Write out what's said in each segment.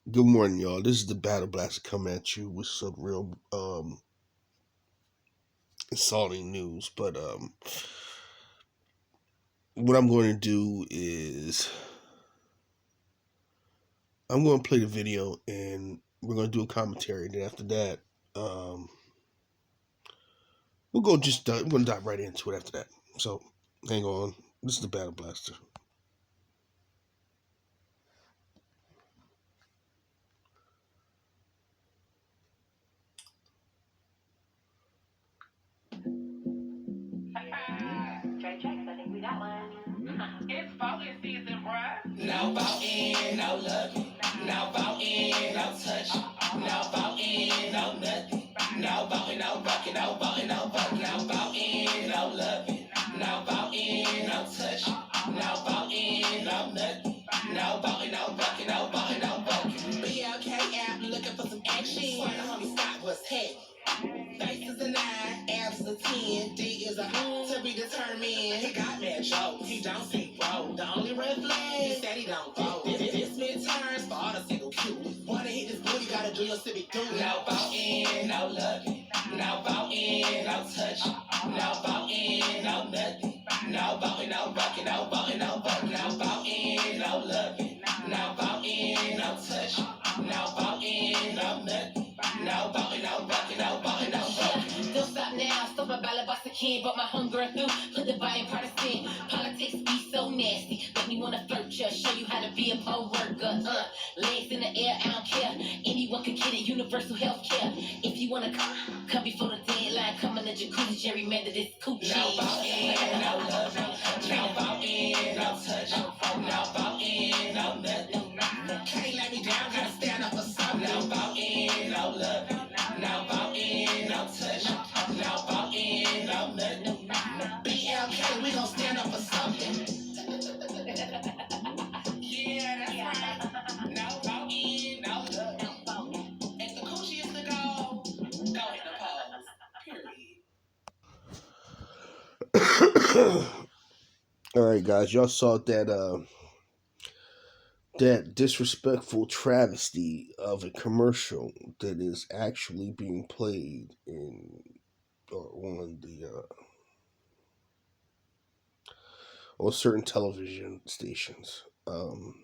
Good morning, y'all. This is the Battle Blaster coming at you with some real insulting news. But what I'm going to do is I'm going to play the video and we're going to do a commentary. And then after that, um, we're going to dive right into it after that. So hang on. This is the Battle Blaster. It's voting season, bruh. No voting, no loving. No voting, no touching. No voting, no nothing. No voting, no bucking, no voting, no bucking. No voting, no loving. No voting, no touching. No voting, no nothing. No voting, no bucking, no voting, no bucking. BLK out looking for some action. Why the homie stop what's happening? Face is a 9, abs is a 10, D is a to be determined. He got mad jokes, he don't see road. The only red flag is that he don't vote. This midterms for all the single Q. Wanna hit this booty, gotta do your civic duty. No voting, no loving. No voting, no touching. No voting, no nothing. No voting, no bucking, no voting, no bucking. No voting, no loving. No voting, no touching. No voting, no nothing. No voting, no bucking, no voting, no bucking. Don't stop now, stop my ballot box a kid, but my hunger through. Put the body in partisan. Politics be so nasty. Make me wanna flirt ya, show you how to be a poll worker. Legs in the air, I don't care. Anyone can get it, universal health care. If you wanna come before the deadline. Come in the jacuzzi, gerrymander this coochie. No voting, no loving. No voting, no touch. No voting, no nothing. Can't let me down, gotta stand up for something. No voting, no loving. No voting, no touch. No voting, no nothing. BLK, we gon' stand up for something. Yeah, that's right. No voting, no loving. If the coochie is the goal, go hit the polls. Period. All right, guys. Y'all saw that disrespectful travesty of a commercial that is actually being played in or on certain television stations. And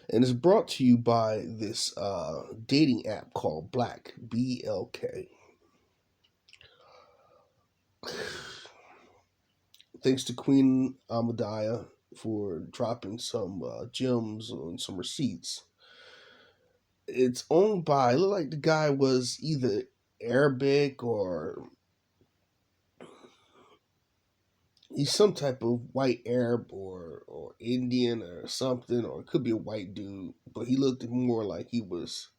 it's brought to you by this dating app called Black BLK. Thanks to Queen Amadaya for dropping some gems on some receipts. It's owned by, it looked like the guy was either Arabic or he's some type of white Arab or Indian or something, or it could be a white dude, but he looked more like he was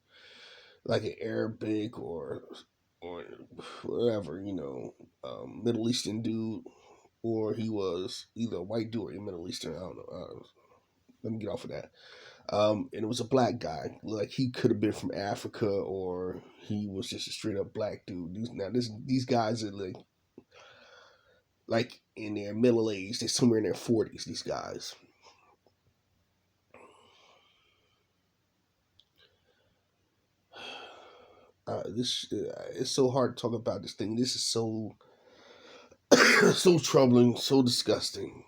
like an Arabic or whatever, Middle Eastern dude, or he was either a white dude or a Middle Eastern. I don't know. Let me get off of that. And it was a black guy. Like he could have been from Africa, or he was just a straight up black dude. These guys are like in their middle age. They're somewhere in their 40s. These guys. This It's so hard to talk about this thing. This is so so troubling, so disgusting,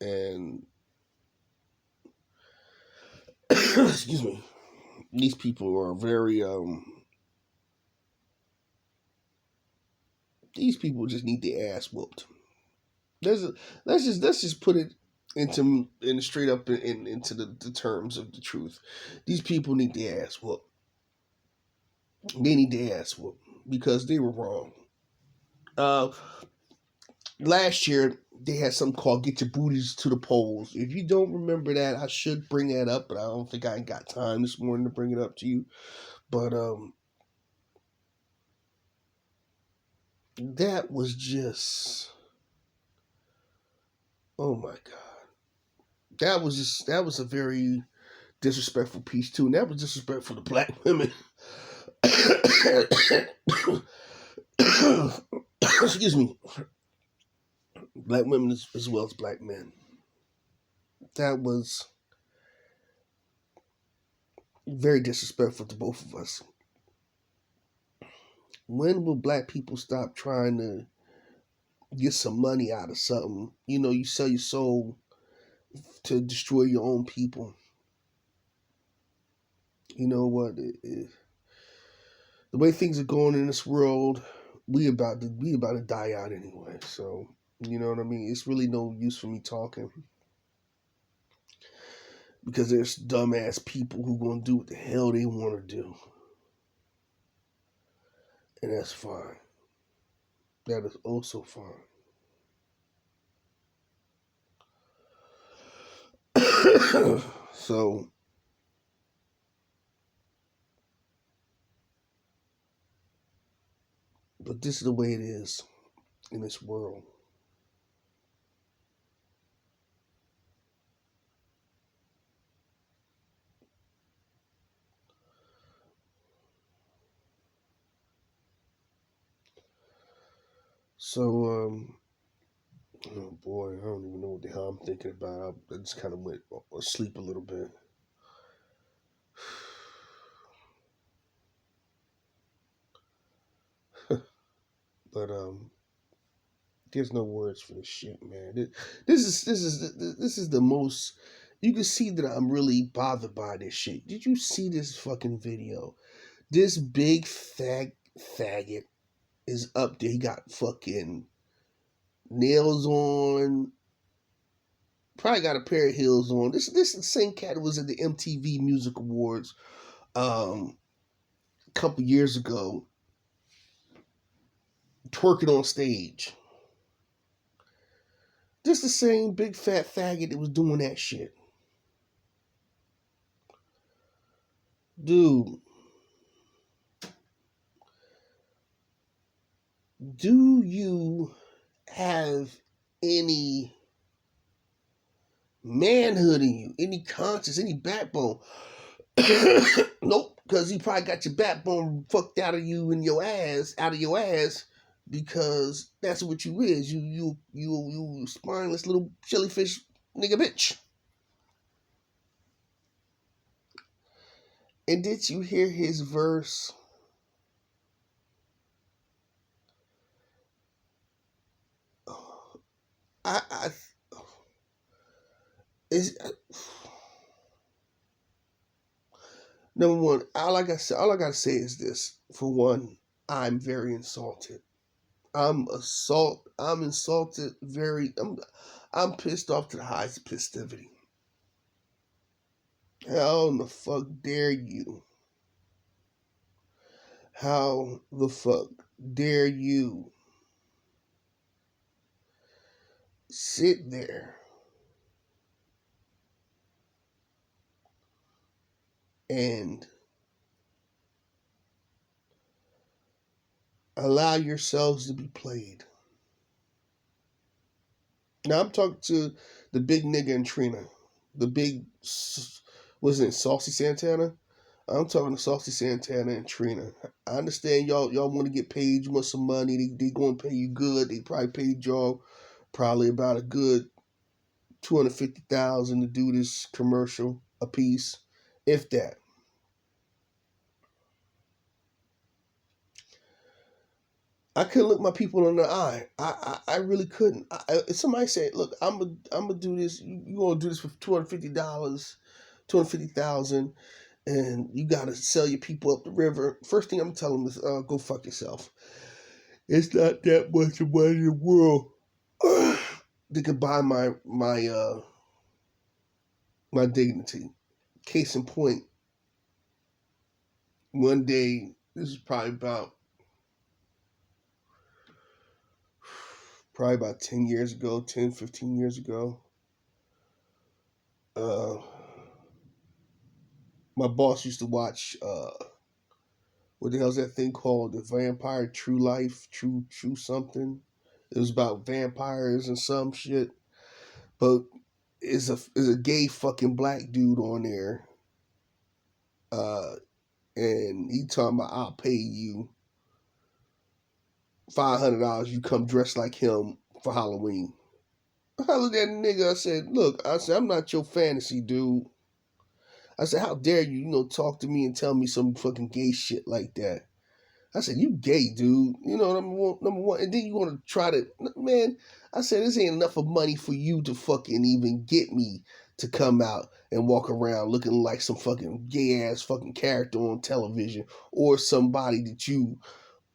and excuse me. These people are very These people just need their ass whooped. There's a, let's just put it in straight up into the terms of the truth. These people need their ass whooped. They need their ass whooped because they were wrong. Uh, Last year they had something called "Get Your Booties to the Polls." If you don't remember that, I should bring that up, but I don't think I got time this morning to bring it up to you. But that was just, oh my god, that was a very disrespectful piece too, and that was disrespectful to black women. Excuse me, black women as well as black men. That was Very disrespectful to both of us. When will black people stop trying to get some money out of something? You know, you sell your soul to destroy your own people. You know what? The way things are going in this world, we about to die out anyway. So you know what I mean. It's really no use for me talking because there's dumbass people who gonna do what the hell they want to do, and that's fine. That is also fine. So, but this is the way it is in this world. So, oh boy, I don't even know what the hell I'm thinking about. I just kind of went asleep a little bit. But there's no words for this shit, man. This is the most. You can see that I'm really bothered by this shit. Did you see this fucking video? This big faggot is up there. He got fucking nails on. Probably got a pair of heels on. This is the same cat that was at the MTV Music Awards a couple years ago, twerking on stage. This the same big fat faggot that was doing that shit. Dude, do you have any manhood in you, any conscience, any backbone? Nope, because you probably got your backbone fucked out of you in your ass, because that's what you is. You spineless little jellyfish nigga bitch. And did you hear his verse? I is number one. All I gotta say is this. For one, I'm very insulted. I'm insulted. I'm pissed off to the highest festivity. How the fuck dare you? How the fuck dare you sit there and allow yourselves to be played? Now I'm talking to the big nigga and Trina, the big, wasn't it Saucy Santana? I'm talking to Saucy Santana and Trina. I understand y'all want to get paid. You want some money. They going to pay you good. They probably paid y'all probably about a good $250,000 to do this commercial a piece, if that. I couldn't look my people in the eye. I really couldn't. If somebody said, "Look, I'm gonna do this. You gonna do this for $250, 250,000, and you gotta sell your people up the river." First thing I'm telling them is, "Go fuck yourself." It's not that much of money in the world. They could buy my dignity. Case in point, one day, this is probably about 10 years ago, 10, 15 years ago. Uh, my boss used to watch, what the hell's that thing called? The Vampire True Life, True something. It was about vampires and some shit. But is a gay fucking black dude on there. And he talking about, "I'll pay you $500. You come dressed like him for Halloween." I looked at that nigga. I said, "Look," I said, "I'm not your fantasy dude. I said, how dare you, talk to me and tell me some fucking gay shit like that? I said, you gay, dude. Number one. And then you want to try to, man, I said, this ain't enough of money for you to fucking even get me to come out and walk around looking like some fucking gay ass fucking character on television or somebody that you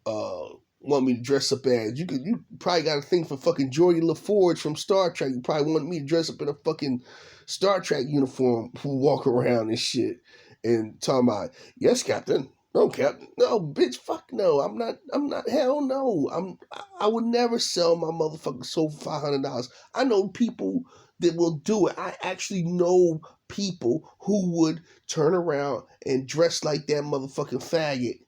uh want me to dress up as. You probably got a thing for fucking Geordi LaForge from Star Trek. You probably want me to dress up in a fucking Star Trek uniform who walk around and shit and talking about, yes, Captain. No, Captain. No, bitch, fuck no. I'm not hell no. I would never sell my motherfucking soul for $500. I know people that will do it. I actually know people who would turn around and dress like that motherfucking faggot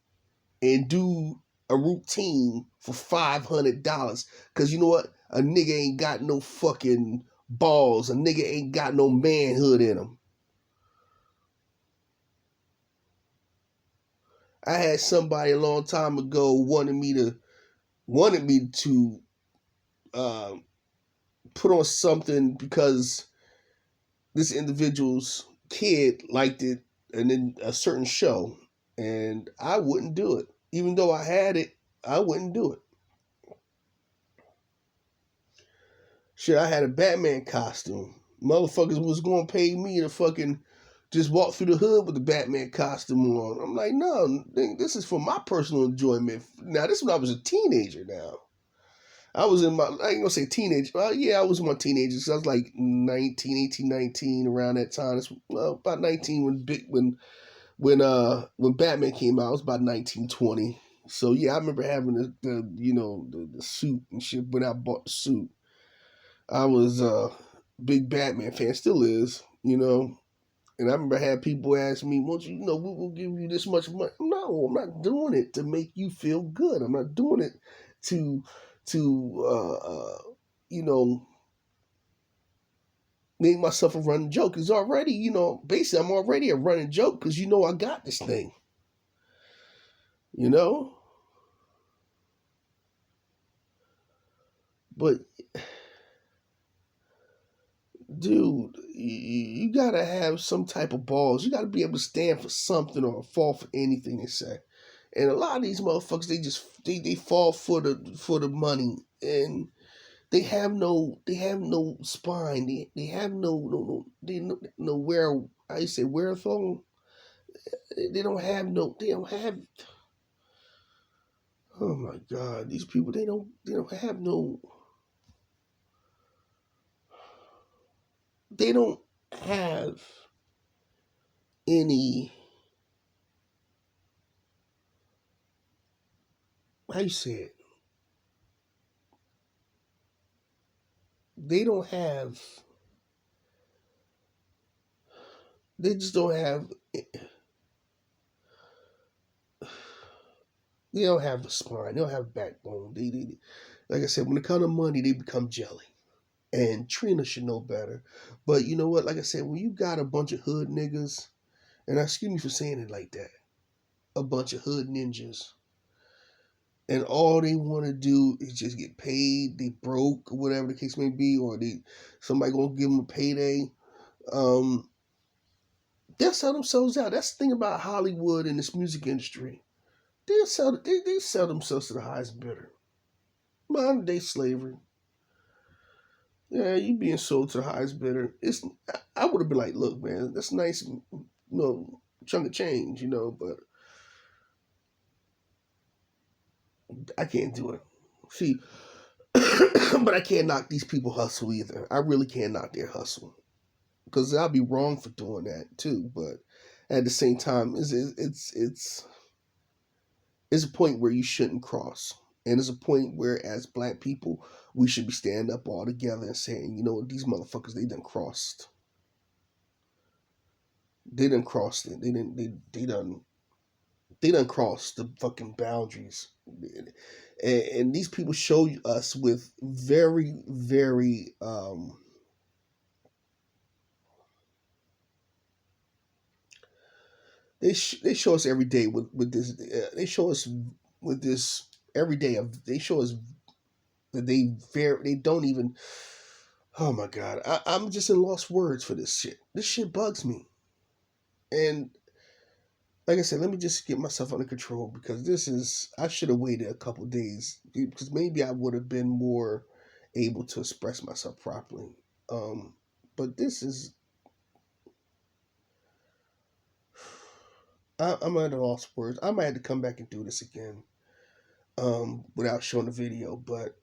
and do a routine for $500. Cause you know what? A nigga ain't got no fucking balls. A nigga ain't got no manhood in him. I had somebody a long time ago wanted me to put on something because this individual's kid liked it and then a certain show, and I wouldn't do it. Even though I had it, I wouldn't do it. Shit, I had a Batman costume. Motherfuckers was gonna pay me to fucking just walk through the hood with the Batman costume on. I'm like, no, this is for my personal enjoyment. Now, this is when I was a teenager now. I was in my, I ain't gonna say teenage. Well, yeah, I was in my teenagers. I was like 19, 18, 19 around that time. It's, well, about 19 when Batman came out. I was about 19, 20. So yeah, I remember having the suit and shit. When I bought the suit, I was a big Batman fan, still is. And I remember I had people ask me, "Won't you, we'll give you this much money?" No, I'm not doing it to make you feel good. I'm not doing it to you know, make myself a running joke. It's already, basically I'm already a running joke because I got this thing. You know? But dude, you gotta have some type of balls. You gotta be able to stand for something or fall for anything they say. And a lot of these motherfuckers, they fall for the money, and they have no spine. They have no where I say wherewithal. They don't have. Oh my God, these people they don't have no. They don't have any. How you say it? They don't have. They just don't have. They don't have a spine. They don't have a backbone. Like I said, when it comes to money, they become jelly. And Trina should know better. But you know what? Like I said, when you got a bunch of hood niggas, and excuse me for saying it like that, a bunch of hood ninjas, and all they want to do is just get paid. They broke, or whatever the case may be, or somebody gonna give them a payday. Um, they'll sell themselves out. That's the thing about Hollywood and this music industry. They sell themselves to the highest bidder. Modern day slavery. Yeah, you being sold to the highest bidder. I would have been like, look, man, that's nice, chunk of change, but I can't do it. See, but I can't knock these people hustle either. I really can't knock their hustle because I'll be wrong for doing that too. But at the same time, it's a point where you shouldn't cross. And it's a point where, as black people, we should be standing up all together and saying, these motherfuckers, they done crossed. They done crossed it. They done crossed the fucking boundaries. And these people show us with very, very, they show us every day with this. They show us with this every day. They show us that they don't even. Oh my God, I'm just in lost words for this shit. This shit bugs me. And like I said, let me just get myself under control because I should have waited a couple days because maybe I would have been more able to express myself properly. Um, but I'm at a lost for words. I might have to come back and do this again without showing the video, but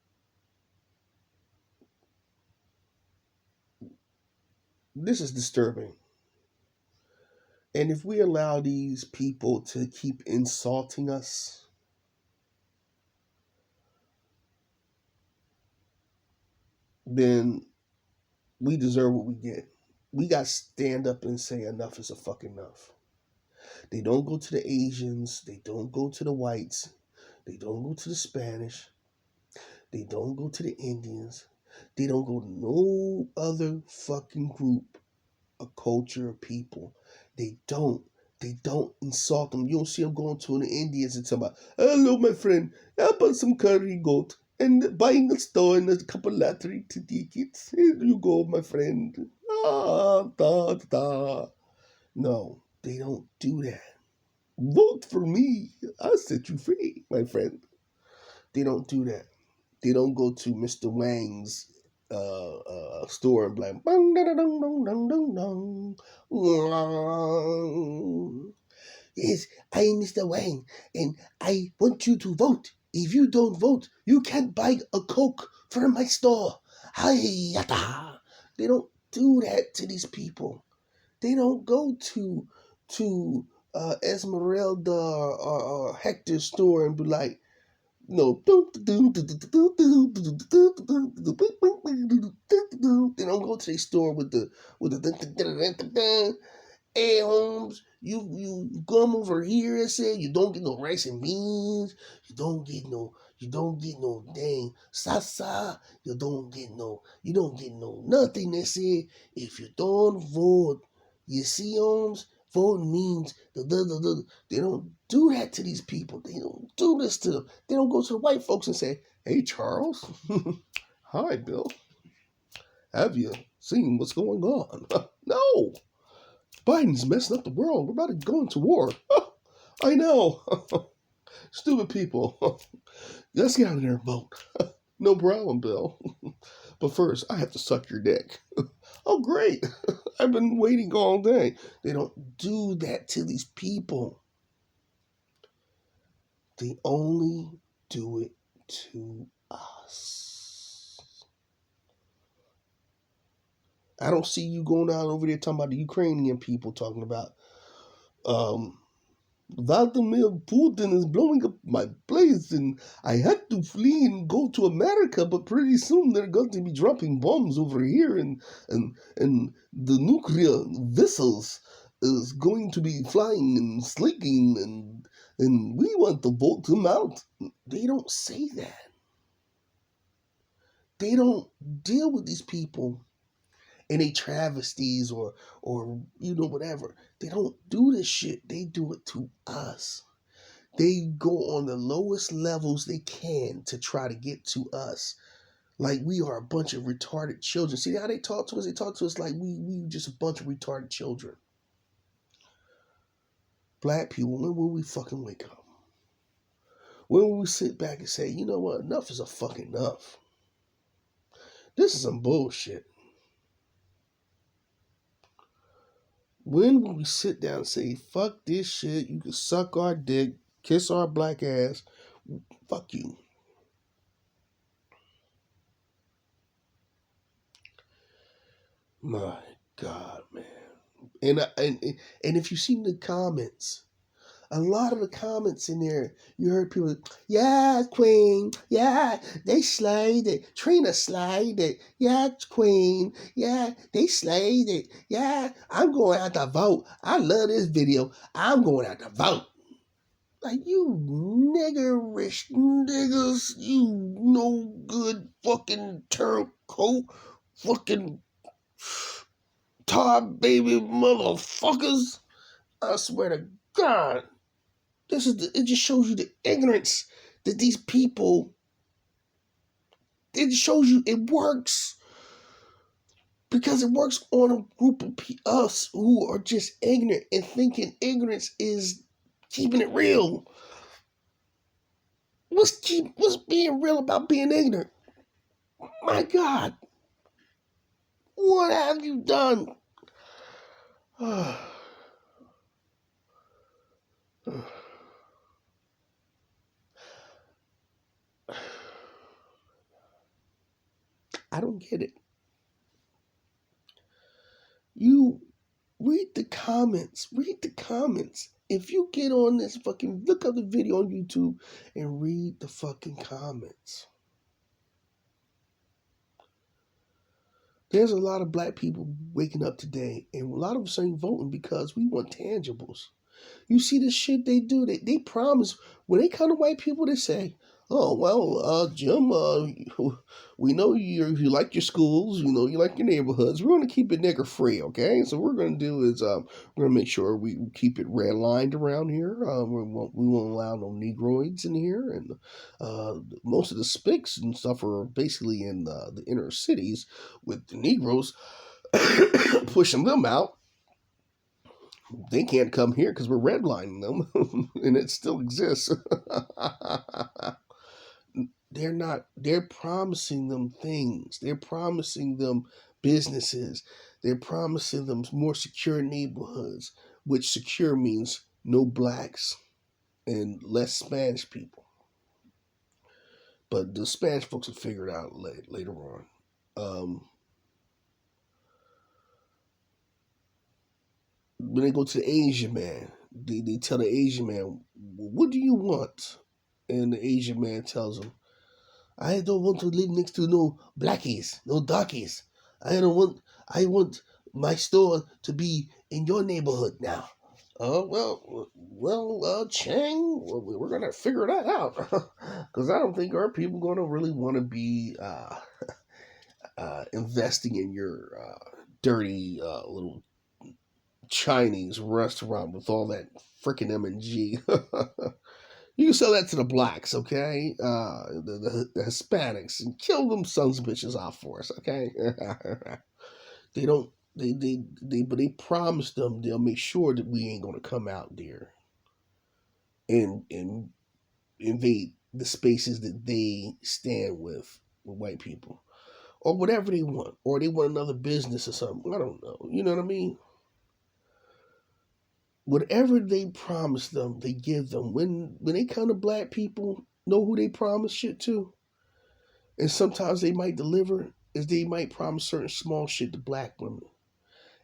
this is disturbing. And if we allow these people to keep insulting us, then we deserve what we get. We got to stand up and say enough is a fucking enough. They don't go to the Asians. They don't go to the whites. They don't go to the Spanish. They don't go to the Indians. They don't go to no other fucking group, a culture of people. They don't. They don't insult them. You don't see them going to the Indians and talking about, hello, my friend, how about some curry goat? And buying a store and a couple lottery tickets. Here you go, my friend. Ah, da, da. No, they don't do that. Vote for me. I'll set you free, my friend. They don't do that. They don't go to Mr. Wang's store and be like, bang, da, da, dong, dong, dong, dong, dong. Yes, I am Mr. Wang, and I want you to vote. If you don't vote, you can't buy a Coke from my store. Hi-yata. They don't do that to these people. They don't go to Esmeralda or Hector's store and be like, no. They don't go to their store with the hey Holmes, you come over here and say you don't get no rice and beans, you don't get no dang salsa, you don't get no nothing. They say if you don't vote, you see Holmes, vote means they don't do that to these people. They don't do this to them. They don't go to the white folks and say, hey Charles, hi Bill, have you seen what's going on? No. Biden's messing up the world. We're about to go into war. I know. Stupid people. Let's get out of there and vote. No problem, Bill. But first, I have to suck your dick. Oh, great. I've been waiting all day. They don't do that to these people. They only do it to us. I don't see you going out over there talking about the Ukrainian people talking about Vladimir Putin is blowing up my place and I had to flee and go to America, but pretty soon they're going to be dropping bombs over here and the nuclear vessels is going to be flying and slinking and we want to vote them out. They don't say that. They don't deal with these people in a travesties or whatever. They don't do this shit. They do it to us. They go on the lowest levels they can to try to get to us. Like we are a bunch of retarded children. See how they talk to us? They talk to us like we just a bunch of retarded children. Black people, when will we fucking wake up? When will we sit back and say, you know what, enough is a fucking enough. This is some bullshit. When will we sit down and say, fuck this shit, you can suck our dick, kiss our black ass, fuck you. My God, man. And if you see the comments, a lot of the comments in there, you heard people, yeah, Queen, yeah, they slayed it. Trina slayed it. Yeah, Queen, yeah, they slayed it. Yeah, I'm going out to vote. I love this video. I'm going out to vote. Like, you niggerish niggas, you no good fucking turncoat, fucking tar baby motherfuckers. I swear to God. It just shows you the ignorance that these people, it shows you it works. Because it works on a group of us who are just ignorant and thinking ignorance is keeping it real. What's being real about being ignorant? My God, what have you done? I don't get it. You read the comments. Read the comments. If you get on this fucking, look up the video on YouTube and read the fucking comments. There's a lot of black people waking up today, and a lot of us ain't voting because we want tangibles. You see the shit they do. They promise when they come to white people, they say, "Oh well, Jim, we know you like your schools, you know you like your neighborhoods. We're going to keep it nigger free, okay? So what we're going to do is we're going to make sure we keep it red lined around here. We won't allow no negroids in here, and most of the spics and stuff are basically in the inner cities with the Negroes pushing them out." They can't come here because we're redlining them, and it still exists. They're promising them things. They're promising them businesses. They're promising them more secure neighborhoods, which secure means no blacks and less Spanish people. But the Spanish folks will figure it out later on. When they go to the Asian man, they tell the Asian man, "What do you want?" And the Asian man tells them, "I don't want to live next to no blackies, no darkies. I want my store to be in your neighborhood now." Chang, we're gonna figure that out because I don't think our people gonna really want to be investing in your dirty little Chinese restaurant with all that freaking M&G. You can sell that to the blacks, okay? The Hispanics, and kill them sons of bitches off for us, okay? They don't. But they promise them they'll make sure that we ain't gonna come out there and invade the spaces that they stand with white people, or whatever they want, or they want another business or something. I don't know. You know what I mean? Whatever they promise them, they give them. When they come to black people, know who they promise shit to? And sometimes they might deliver, is they might promise certain small shit to black women.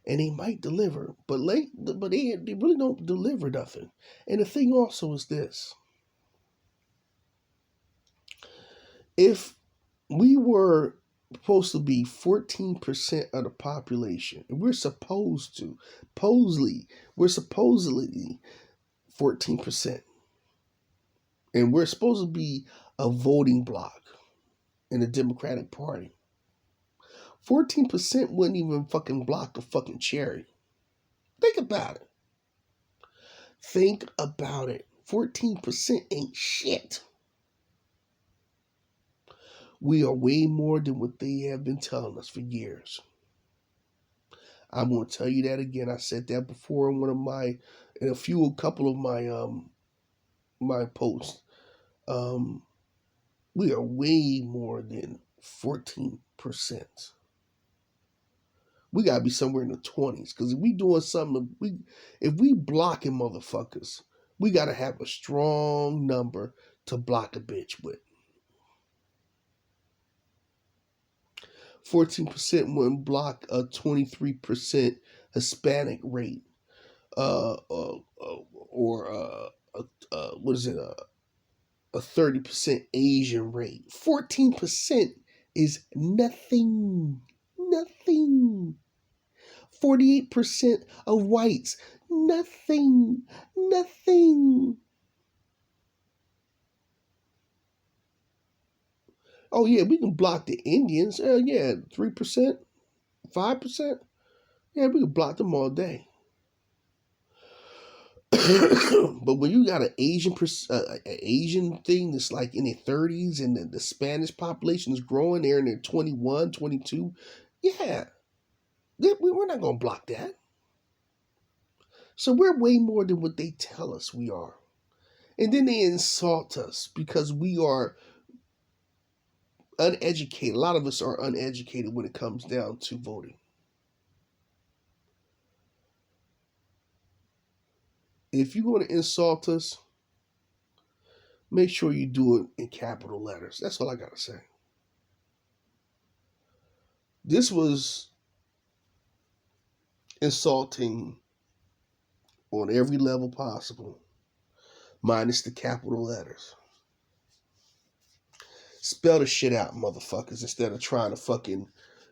And they might deliver, but they really don't deliver nothing. And the thing also is this. If we were supposed to be 14% of the population, and we're supposedly 14%. And we're supposed to be a voting bloc in the Democratic Party. 14% wouldn't even fucking block a fucking cherry. Think about it. Think about it. 14% ain't shit. We are way more than what they have been telling us for years. I'm going to tell you that again. I said that before in a couple of my posts. We are way more than 14%. We gotta be somewhere in the 20s, because if we doing something, if we blocking motherfuckers, we gotta have a strong number to block a bitch with. 14% wouldn't block a 23% Hispanic rate, what is it? A 30% Asian rate. 14% is nothing. Nothing. 48% of whites. Nothing. Nothing. Oh yeah, we can block the Indians. 3%, 5%. Yeah, we can block them all day. But when you got an Asian thing that's like in their 30s, and the Spanish population is growing, they're in their 21, 22, yeah. We're not going to block that. So we're way more than what they tell us we are. And then they insult us because we are uneducated. A lot of us are uneducated when it comes down to voting. If you're going to insult us, make sure you do it in capital letters. That's all I got to say. This was insulting on every level possible, minus the capital letters. Spell the shit out, motherfuckers, instead of trying to fucking,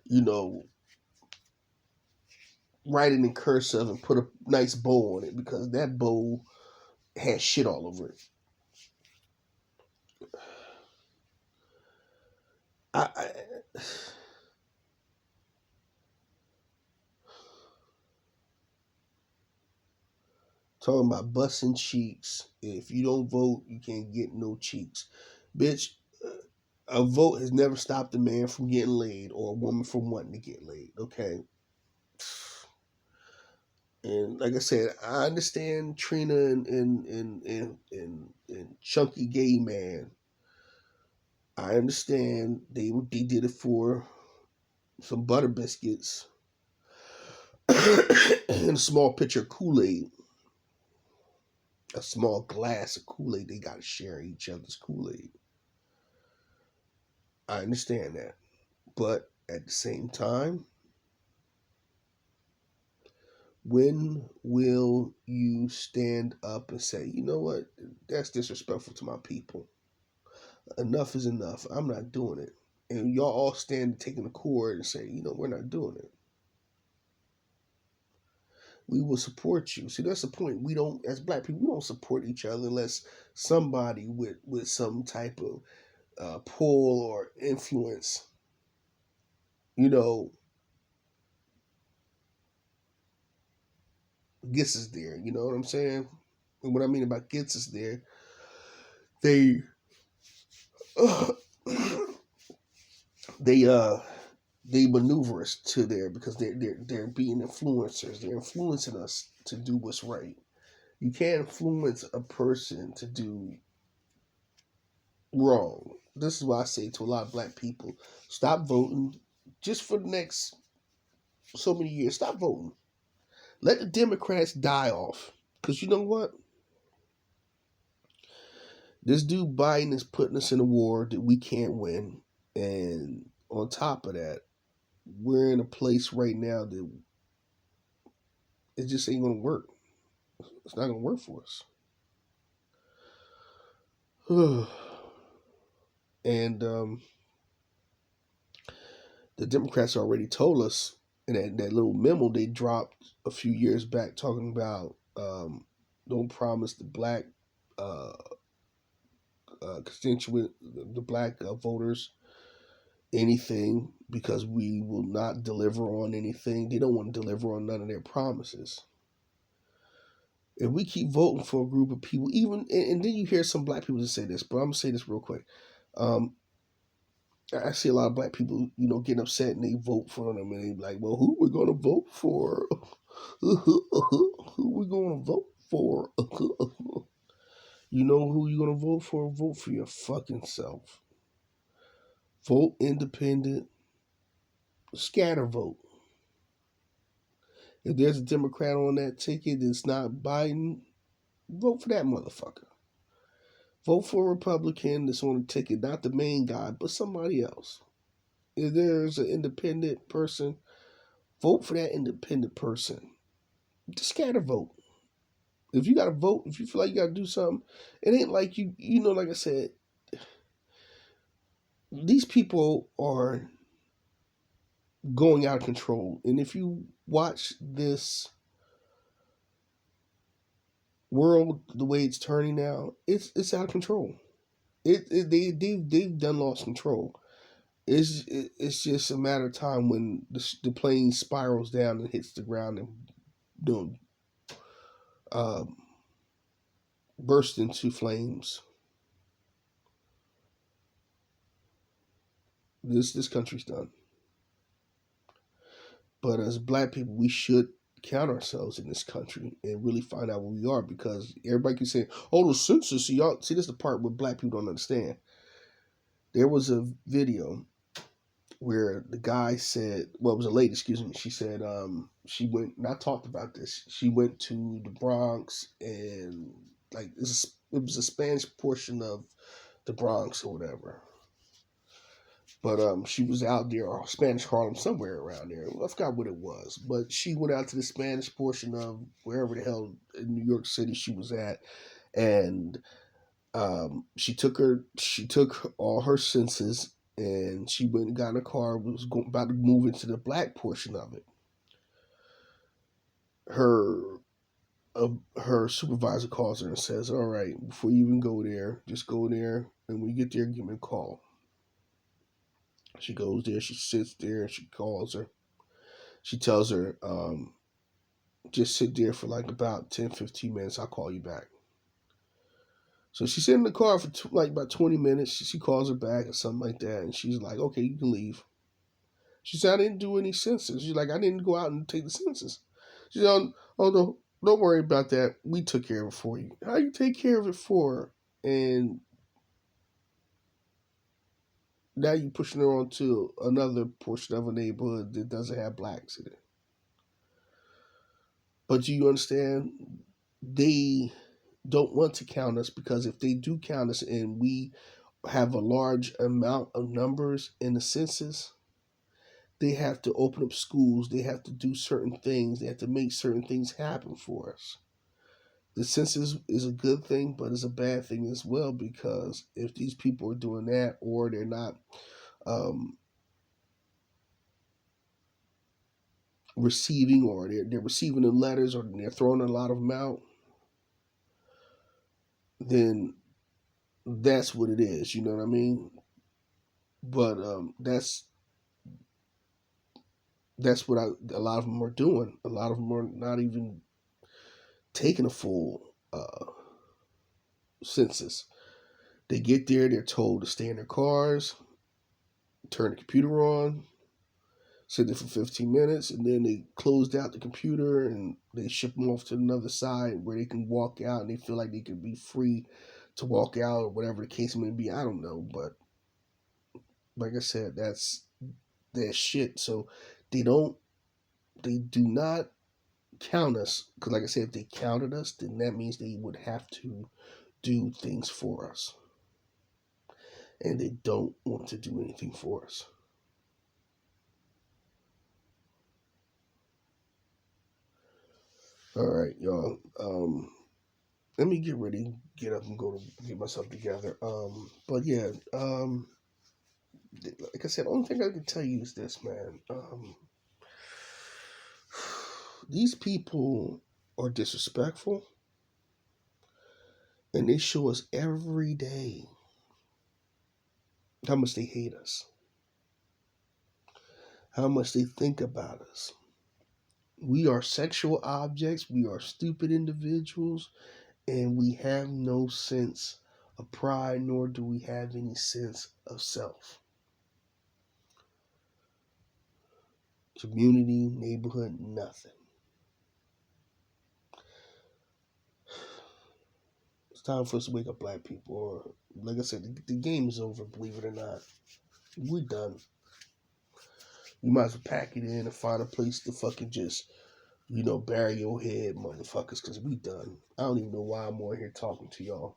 you know, write it in cursive and put a nice bow on it, because that bow has shit all over it. I talking about busting cheeks. If you don't vote, you can't get no cheeks. Bitch, a vote has never stopped a man from getting laid or a woman from wanting to get laid, okay? And like I said, I understand Trina and Chunky Gay Man. I understand they did it for some butter biscuits and a small pitcher of Kool-Aid. A small glass of Kool-Aid. They got to share each other's Kool-Aid. I understand that. But at the same time, when will you stand up and say, you know what, that's disrespectful to my people? Enough is enough. I'm not doing it. And y'all all stand taking the cord and say, you know, we're not doing it. We will support you. See, that's the point. We don't, as black people, we don't support each other unless somebody with some type of pull or influence, you know, gets us there. You know what I'm saying? And what I mean about gets us there, they they they maneuver us to there because they're being influencers. They're influencing us to do what's right. You can't influence a person to do wrong. This is why I say to a lot of black people, stop voting just for the next so many years. Stop voting. Let the Democrats die off. Because you know what? This dude Biden is putting us in a war that we can't win. And on top of that, we're in a place right now that it just ain't going to work. It's not going to work for us. And the Democrats already told us in that little memo they dropped a few years back talking about don't promise the black uh, constituent, the black voters, anything because we will not deliver on anything. They don't want to deliver on none of their promises. If we keep voting for a group of people, even and then you hear some black people just say this, but I'm gonna say this real quick. I see a lot of black people, you know, getting upset and they vote for them and they like, well, who we gonna vote for? Who we gonna vote for? You know who you gonna vote for? Vote for your fucking self. Vote independent. Scatter vote. If there's a Democrat on that ticket that's not Biden, vote for that motherfucker. Vote for a Republican that's on the ticket, not the main guy, but somebody else. If there's an independent person, vote for that independent person. Just scatter vote. If you got to vote, if you feel like you got to do something, it ain't like you know, like I said, these people are going out of control. And if you watch this world the way it's turning now, it's out of control. They've done lost control. It's just a matter of time when the plane spirals down and hits the ground and you know, burst into flames. This country's done. But as black people, we should count ourselves in this country and really find out where we are, because everybody can say, "Oh, the census." See, y'all see, this is the part where black people don't understand. There was a video where the guy said, well, it was a lady, excuse me. She said, she went, and I talked about this. She went to the Bronx, and like it was a Spanish portion of the Bronx or whatever. But she was out there, or Spanish Harlem, somewhere around there. I forgot what it was. But she went out to the Spanish portion of wherever the hell in New York City she was at, and she took all her senses, and she went and got in a car. Was about to move into the black portion of it. Her her supervisor calls her and says, "All right, before you even go there, just go there, and when you get there, give me a call." She goes there, she sits there, and she calls her. She tells her, just sit there for like about 10, 15 minutes. I'll call you back. So she's in the car for like about 20 minutes. She calls her back or something like that. And she's like, okay, you can leave. She said, I didn't do any census. She's like, I didn't go out and take the census. She said, oh no, don't worry about that. We took care of it for you. How you take care of it for her? And now you're pushing her onto another portion of a neighborhood that doesn't have blacks in it. But do you understand? They don't want to count us, because if they do count us and we have a large amount of numbers in the census, they have to open up schools, they have to do certain things, they have to make certain things happen for us. The census is a good thing, but it's a bad thing as well, because if these people are doing that, or they're not um, receiving, or they're receiving the letters, or they're throwing a lot of them out, then that's what it is. You know what I mean? But that's what a lot of them are doing. A lot of them are not even taking a full census. They get there, they're told to stay in their cars, turn the computer on, sit there for 15 minutes, and then they closed out the computer and they ship them off to another side where they can walk out, and they feel like they could be free to walk out, or whatever the case may be. I don't know, but like I said, that's their shit. So they don't, they do not count us, because like I said, if they counted us, then that means they would have to do things for us, and they don't want to do anything for us. All right, y'all. Let me get ready, get up, and go to get myself together. But yeah, like I said, the only thing I can tell you is this, man. These people are disrespectful, and they show us every day how much they hate us, how much they think about us. We are sexual objects, we are stupid individuals, and we have no sense of pride, nor do we have any sense of self. Community, neighborhood, nothing. It's time for us to wake up, black people. Or, like I said, the game is over, believe it or not. We're done. You might as well pack it in and find a place to fucking just, bury your head, motherfuckers, because we done. I don't even know why I'm on here talking to y'all.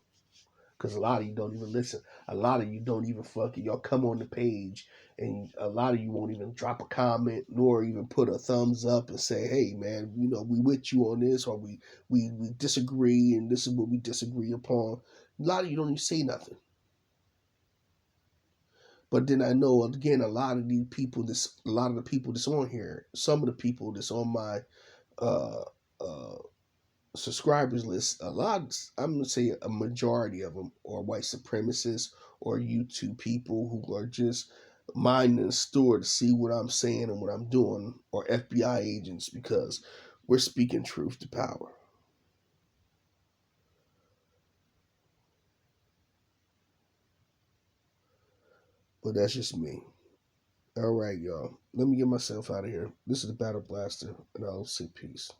Because a lot of you don't even listen. A lot of you don't even y'all come on the page, and a lot of you won't even drop a comment, nor even put a thumbs up and say, hey, man, we with you on this, or we disagree, and this is what we disagree upon. A lot of you don't even say nothing. But then I know, again, a lot of the people that's on here, some of the people that's on my uh, uh, subscribers list, I'm gonna say a majority of them are white supremacists or YouTube people who are just minding the store to see what I'm saying and what I'm doing, or FBI agents, because we're speaking truth to power. But that's just me. All right, y'all. Let me get myself out of here. This is the Battle Blaster, and I'll say peace.